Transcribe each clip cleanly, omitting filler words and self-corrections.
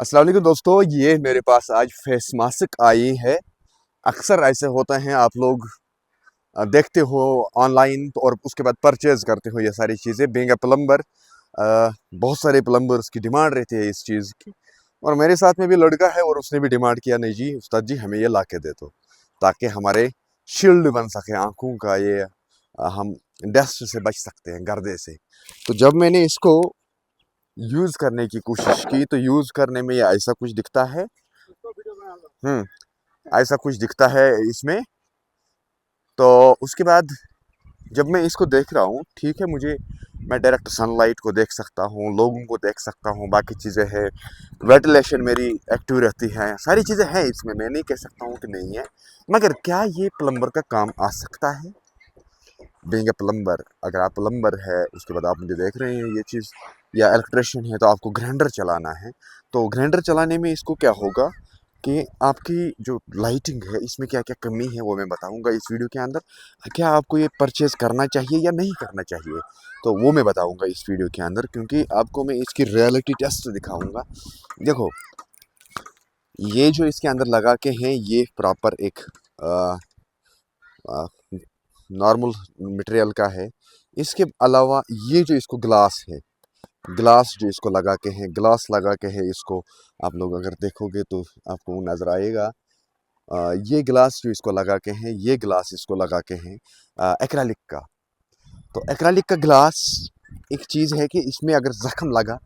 अस्सलाम वालेकुम दोस्तों, ये मेरे पास आज फेस मास्क आई है। अक्सर ऐसे होता है, आप लोग देखते हो ऑनलाइन और उसके बाद परचेज करते हो ये सारी चीज़ें। बीइंग अ प्लम्बर, बहुत सारे प्लम्बर्स की डिमांड रहती है इस चीज़ की। और मेरे साथ में भी लड़का है और उसने भी डिमांड किया, नहीं जी उस्ताद जी हमें ये ला के दे दो, ताकि हमारे शील्ड बन सके आँखों का। ये हम डस्ट से बच सकते हैं, गर्दे से। तो जब मैंने इसको यूज़ करने की कोशिश की तो यूज़ करने में ये ऐसा कुछ दिखता है। ऐसा कुछ दिखता है इसमें। तो उसके बाद जब मैं इसको देख रहा हूँ, ठीक है, मैं डायरेक्ट सनलाइट को देख सकता हूँ, लोगों को देख सकता हूँ, बाकी चीज़ें हैं, वेंटिलेशन मेरी एक्टिव रहती है, सारी चीज़ें हैं इसमें। मैं नहीं कह सकता हूँ कि नहीं है, मगर क्या ये प्लम्बर का काम आ सकता है? बीइंग ए प्लम्बर, अगर आप प्लम्बर है उसके बाद आप मुझे देख रहे हैं ये चीज़, या इलेक्ट्रिशियन है तो आपको ग्राइंडर चलाना है। तो ग्राइंडर चलाने में इसको क्या होगा कि आपकी जो लाइटिंग है इसमें क्या क्या कमी है वो मैं बताऊंगा इस वीडियो के अंदर। क्या आपको ये परचेज़ करना चाहिए या नहीं करना चाहिए, तो वो मैं बताऊंगा इस वीडियो के अंदर, क्योंकि आपको मैं इसकी रियलिटी टेस्ट दिखाऊंगा। देखो, ये जो इसके अंदर लगा के हैं ये प्रॉपर एक नॉर्मल मटेरियल का है। इसके अलावा ये जो इसको ग्लास है, ग्लास जो इसको लगा के हैं, ग्लास लगा के है इसको, आप लोग अगर देखोगे तो आपको नज़र आएगा। ये ग्लास जो इसको लगा के हैं, ये ग्लास इसको लगा के हैं एक्रेलिक का। तो एक्रेलिक का ग्लास एक चीज़ है कि इसमें अगर ज़ख्म लगा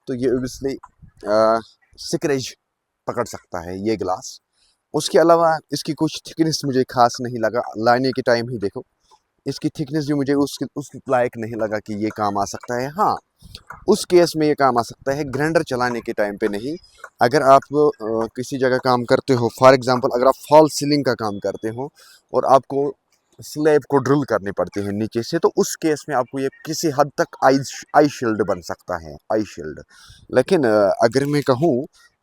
तो ये ओबियसली सिकरेज पकड़ सकता है ये ग्लास। उसके अलावा इसकी कुछ थिकनेस मुझे खास नहीं लगा, लाने के टाइम ही देखो इसकी थिकनेस भी मुझे उस लायक नहीं लगा कि ये काम आ सकता है। हाँ, उस केस में ये काम आ सकता है, ग्राइंडर चलाने के टाइम पे नहीं। अगर आप किसी जगह काम करते हो, फॉर एग्जांपल अगर आप फॉल सीलिंग का काम करते हो और आपको स्लैब को ड्रिल करनी पड़ती है नीचे से, तो उस केस में आपको ये किसी हद तक आई शील्ड बन सकता है, आई शील्ड। लेकिन अगर मैं कहूँ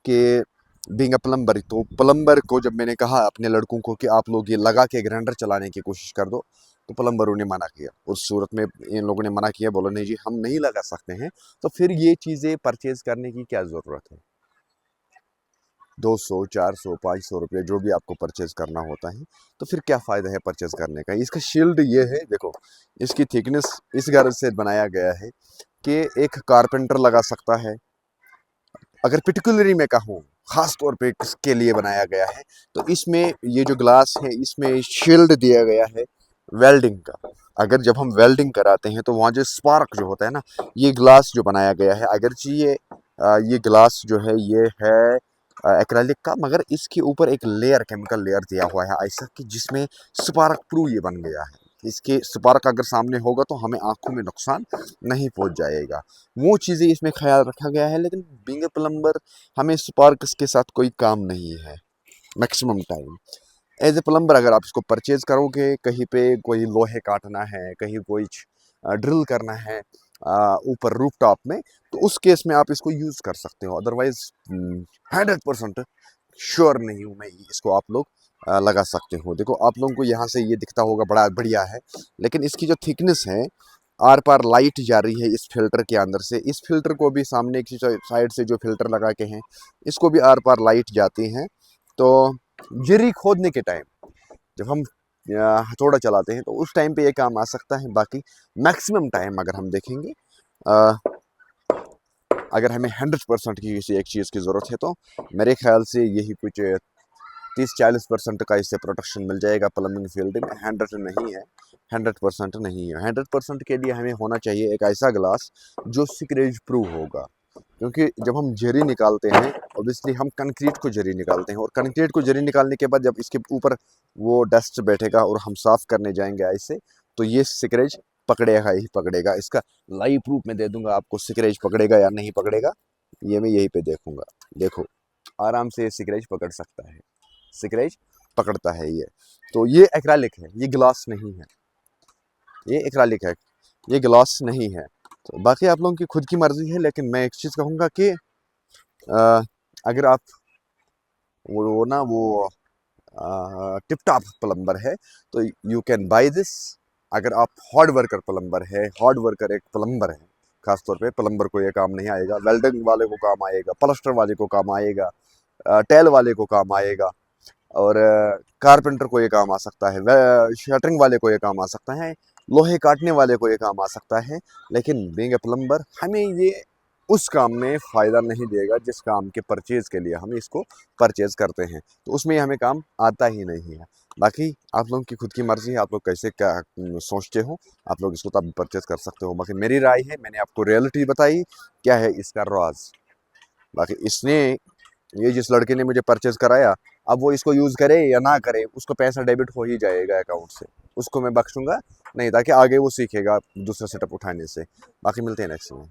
कि बीइंग अ प्लम्बर, तो प्लम्बर को जब मैंने कहा अपने लड़कों को कि आप लोग ये लगा के ग्राइंडर चलाने की कोशिश कर दो, तो प्लम्बरों ने मना किया। उस सूरत में इन लोगों ने मना किया, बोला नहीं जी हम नहीं लगा सकते हैं। तो फिर ये चीज़ें परचेज करने की क्या ज़रूरत है? 200, 400, 500 रुपये जो भी आपको परचेज करना होता है, तो फिर क्या फ़ायदा है परचेज करने का? इसका शील्ड ये है, देखो इसकी थिकनेस इस गर्ज से बनाया गया है कि एक कारपेंटर लगा सकता है। अगर पर्टिकुलरली मैं कहूँ, ख़ास तौर पे किसके लिए बनाया गया है, तो इसमें ये जो ग्लास है इसमें शील्ड दिया गया है वेल्डिंग का। अगर जब हम वेल्डिंग कराते हैं तो वहाँ जो स्पार्क जो होता है ना, ये ग्लास जो बनाया गया है, अगरचे ये ग्लास जो है ये है एक्रेलिक का, मगर इसके ऊपर एक लेयर, केमिकल लेयर दिया हुआ है ऐसा कि जिसमें स्पार्क प्रूफ ये बन गया है। इसके स्पार्क अगर सामने होगा तो हमें आंखों में नुकसान नहीं पहुंच जाएगा, वो चीज़ें इसमें ख्याल रखा गया है। लेकिन बीइंग ए प्लम्बर, हमें स्पार्क्स के साथ कोई काम नहीं है maximum time. As a plumber अगर आप इसको परचेज करोगे, कहीं पे कोई लोहे काटना है, कहीं कोई ड्रिल करना है ऊपर रूफ टॉप में, तो उस केस में आप इसको यूज़ कर सकते हो। अदरवाइज 100% श्योर नहीं हूँ मैं, इसको आप लोग लगा सकते हो। देखो आप लोगों को यहाँ से ये दिखता होगा बड़ा बढ़िया है, लेकिन इसकी जो थिकनेस है, आर पार लाइट जा रही है इस फिल्टर के अंदर से, इस फिल्टर को भी सामने की साइड से जो फिल्टर लगा के हैं इसको भी आर पार लाइट जाती हैं। तो गिरी खोदने के टाइम जब हम हथौड़ा चलाते हैं तो उस टाइम पे ये काम आ सकता है। बाकी मैक्सिमम टाइम अगर हम देखेंगे, अ, अगर हमें 100% की किसी एक चीज़ की ज़रूरत है तो मेरे ख्याल से यही कुछ 30-40% का इससे प्रोटेक्शन मिल जाएगा प्लम्बिंग फील्ड में। 100 नहीं है, 100% नहीं है। 100% के लिए हमें होना चाहिए एक ऐसा ग्लास जो सिकरेज प्रूफ होगा, क्योंकि जब हम जरी निकालते हैं, ऑब्वियसली हम कंक्रीट को जरी निकालते हैं, और कंक्रीट को जरी निकालने के बाद जब इसके ऊपर वो डस्ट बैठेगा और हम साफ करने जाएंगे ऐसे, तो ये सिकरेज पकड़ेगा ही पकड़ेगा। इसका लाइव प्रूफ मैं दे दूंगा आपको, सिकरेज पकड़ेगा या नहीं पकड़ेगा ये मैं यहीं पे देखूंगा। देखो आराम से ये सिकरेज पकड़ सकता है, सिकरेज पकड़ता है ये। तो ये एक्रेलिक है, ये ग्लास नहीं है, ये एक्रेलिक है, ये ग्लास नहीं है। तो बाकी आप लोगों की खुद की मर्जी है, लेकिन मैं एक चीज़ कहूँगा कि अगर आप वो ना वो टिप टॉप प्लम्बर है तो यू कैन बाय दिस। अगर आप हार्ड वर्कर प्लम्बर है, हार्ड वर्कर एक प्लम्बर है, खासतौर पे प्लम्बर को ये काम नहीं आएगा, वेल्डिंग वाले को काम आएगा, प्लास्टर वाले को काम आएगा, टेल वाले को काम आएगा, और कारपेंटर को ये काम आ सकता है, शटरिंग वाले को ये काम आ सकता है, लोहे काटने वाले को ये काम आ सकता है। लेकिन बीइंग ए प्लम्बर हमें ये उस काम में फ़ायदा नहीं देगा जिस काम के परचेज़ के लिए हम इसको परचेज़ करते हैं, तो उसमें हमें काम आता ही नहीं है। बाकी आप लोगों की खुद की मर्ज़ी है, आप लोग कैसे क्या सोचते हो, आप लोग इसको तब परचेज़ कर सकते हो। बाकी मेरी राय है, मैंने आपको रियलिटी बताई, क्या है इसका राज़। बाकी इसने, ये जिस लड़के ने मुझे परचेज़ कराया, अब वो इसको यूज़ करे या ना करे, उसको पैसा डेबिट हो ही जाएगा अकाउंट से, उसको मैं बख्शूँगा नहीं, ताकि आगे वो सीखेगा दूसरा सेटअप उठाने से। बाकी मिलते हैं नेक्स्ट में।